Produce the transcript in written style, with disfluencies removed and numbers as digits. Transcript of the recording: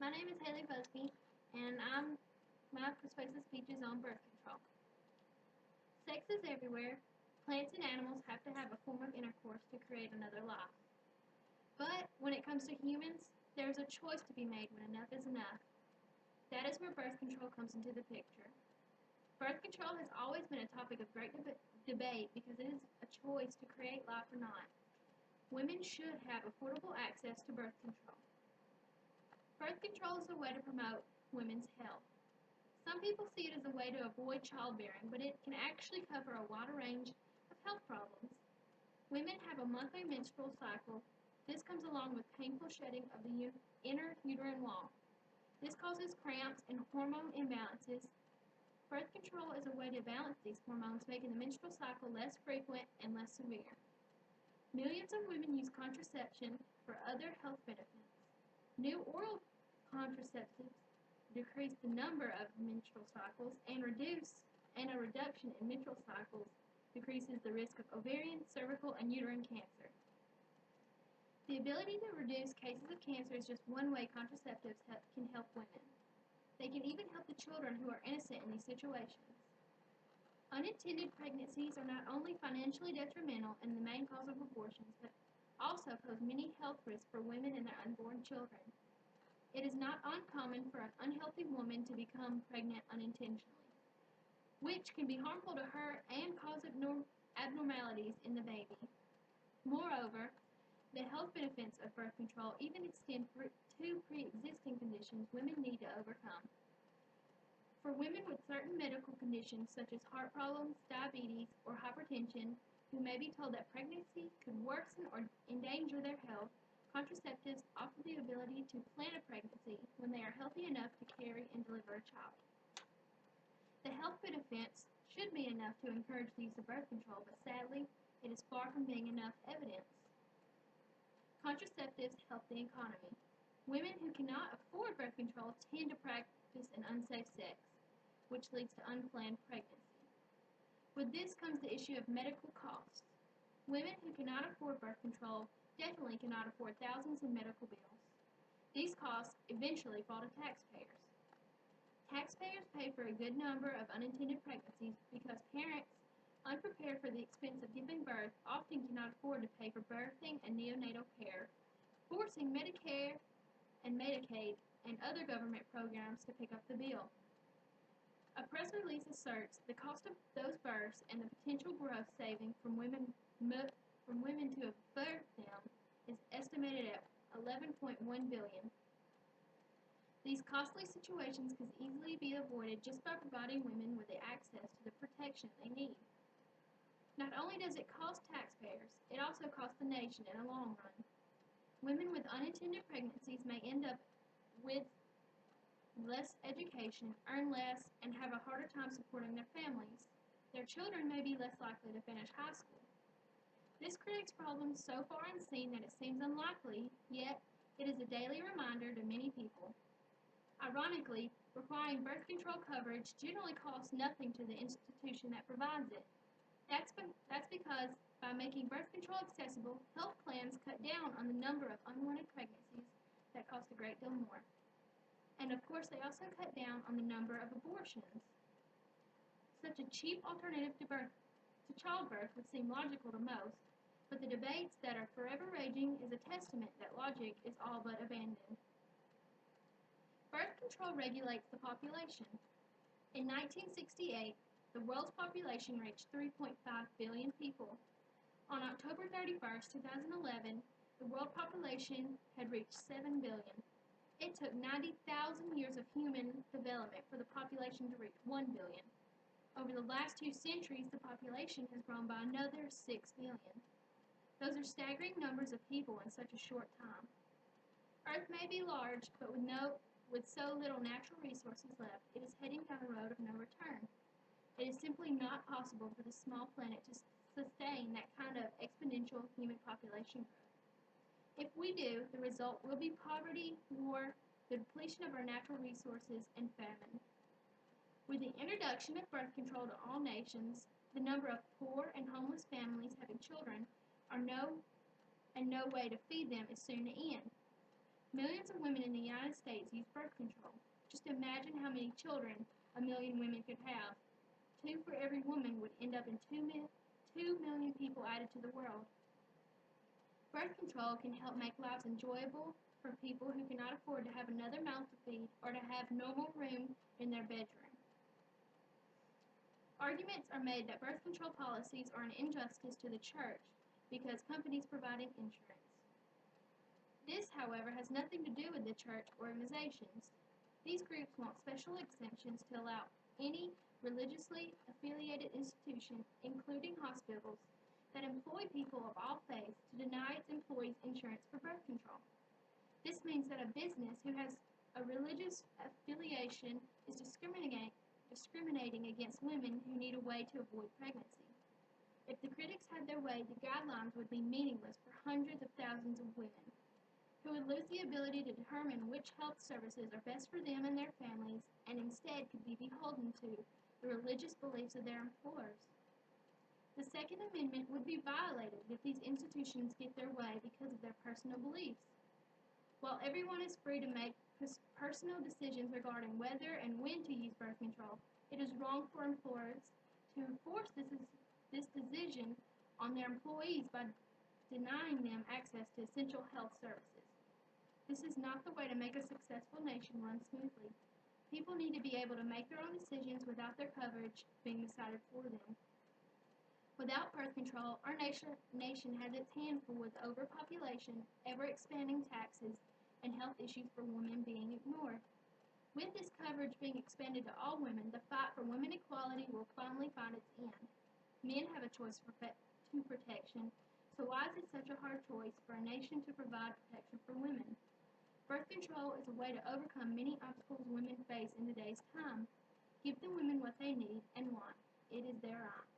My name is Haley Busby, and my persuasive speech is on birth control. Sex is everywhere. Plants and animals have to have a form of intercourse to create another life. But when it comes to humans, there is a choice to be made when enough is enough. That is where birth control comes into the picture. Birth control has always been a topic of great debate because it is a choice to create life or not. Women should have affordable access to birth control. Birth control is a way to promote women's health. Some people see it as a way to avoid childbearing, but it can actually cover a wider range of health problems. Women have a monthly menstrual cycle. This comes along with painful shedding of the inner uterine wall. This causes cramps and hormone imbalances. Birth control is a way to balance these hormones, making the menstrual cycle less frequent and less severe. Millions of women use contraception for other health benefits. New oral contraceptives decrease the number of menstrual cycles, and a reduction in menstrual cycles decreases the risk of ovarian, cervical, and uterine cancer. The ability to reduce cases of cancer is just one way contraceptives can help women. They can even help the children who are innocent in these situations. Unintended pregnancies are not only financially detrimental and the main cause of abortions, but also pose many health risks for women and their unborn children. It is not uncommon for an unhealthy woman to become pregnant unintentionally, which can be harmful to her and cause abnormalities in the baby. Moreover, the health benefits of birth control even extend to pre-existing conditions women need to overcome. For women with certain medical conditions such as heart problems, diabetes, or hypertension, who may be told that pregnancy could worsen or endanger their health, contraceptives offer the ability to plan a pregnancy when they are healthy enough to carry and deliver a child. The health benefits should be enough to encourage the use of birth control, but sadly, it is far from being enough evidence. Contraceptives help the economy. Women who cannot afford birth control tend to practice an unsafe sex, which leads to unplanned pregnancy. With this comes the issue of medical costs. Women who cannot afford birth control definitely cannot afford thousands in medical bills. These costs eventually fall to taxpayers. Taxpayers pay for a good number of unintended pregnancies because parents, unprepared for the expense of giving birth, often cannot afford to pay for birthing and neonatal care, forcing Medicare and Medicaid and other government programs to pick up the bill. A press release asserts the cost of those births and the potential growth saving from women to have birthed them is estimated at $11.1 billion. These costly situations could easily be avoided just by providing women with the access to the protection they need. Not only does it cost taxpayers, it also costs the nation in the long run. Women with unintended pregnancies may end up with less education, earn less, and have a harder time supporting their families. Their children may be less likely to finish high school. This creates problems so far unseen that it seems unlikely, yet it is a daily reminder to many people. Ironically, requiring birth control coverage generally costs nothing to the institution that provides it. That's because by making birth control accessible, health plans cut down on the number of unwanted pregnancies that cost a great deal more. And of course, they also cut down on the number of abortions. Such a cheap alternative to childbirth would seem logical to most, but the debates that are forever raging is a testament that logic is all but abandoned. Birth control regulates the population. In 1968, the world's population reached 3.5 billion people. On October 31, 2011, the world population had reached 7 billion. It took 90,000 years of human development for the population to reach 1 billion. Over the last 2 centuries, the population has grown by another 6 billion. Those are staggering numbers of people in such a short time. Earth may be large, but with so little natural resources left, it is heading down a road of no return. It is simply not possible for this small planet to sustain that kind of exponential human population growth. If we do, the result will be poverty, war, the depletion of our natural resources, and famine. With the introduction of birth control to all nations, the number of poor and homeless families having children no way to feed them is soon to end. Millions of women in the United States use birth control. Just imagine how many children a million women could have. 2 for every woman would end up in 2 million people added to the world. Birth control can help make lives enjoyable for people who cannot afford to have another mouth to feed or to have normal room in their bedroom. Arguments are made that birth control policies are an injustice to the church because companies providing insurance. This, however, has nothing to do with the church organizations. These groups want special exemptions to allow any religiously affiliated institution, including hospitals, that employ people of all faiths to deny its employees insurance for birth control. This means that a business who has a religious affiliation is discriminating against women who need a way to avoid pregnancy. If the critics had their way, the guidelines would be meaningless for hundreds of thousands of women, who would lose the ability to determine which health services are best for them and their families, and instead could be beholden to the religious beliefs of their employers. The Second Amendment would be violated if these institutions get their way because of their personal beliefs. While everyone is free to make personal decisions regarding whether and when to use birth control, it is wrong for employers to enforce this decision on their employees by denying them access to essential health services. This is not the way to make a successful nation run smoothly. People need to be able to make their own decisions without their coverage being decided for them. Without birth control, our nation has its hands full with overpopulation, ever-expanding taxes, and health issues for women being ignored. With this coverage being expanded to all women, the fight for women equality will finally find its end. Men have a choice to protection, so why is it such a hard choice for a nation to provide protection for women? Birth control is a way to overcome many obstacles women face in today's time. Give the women what they need and want. It is their right.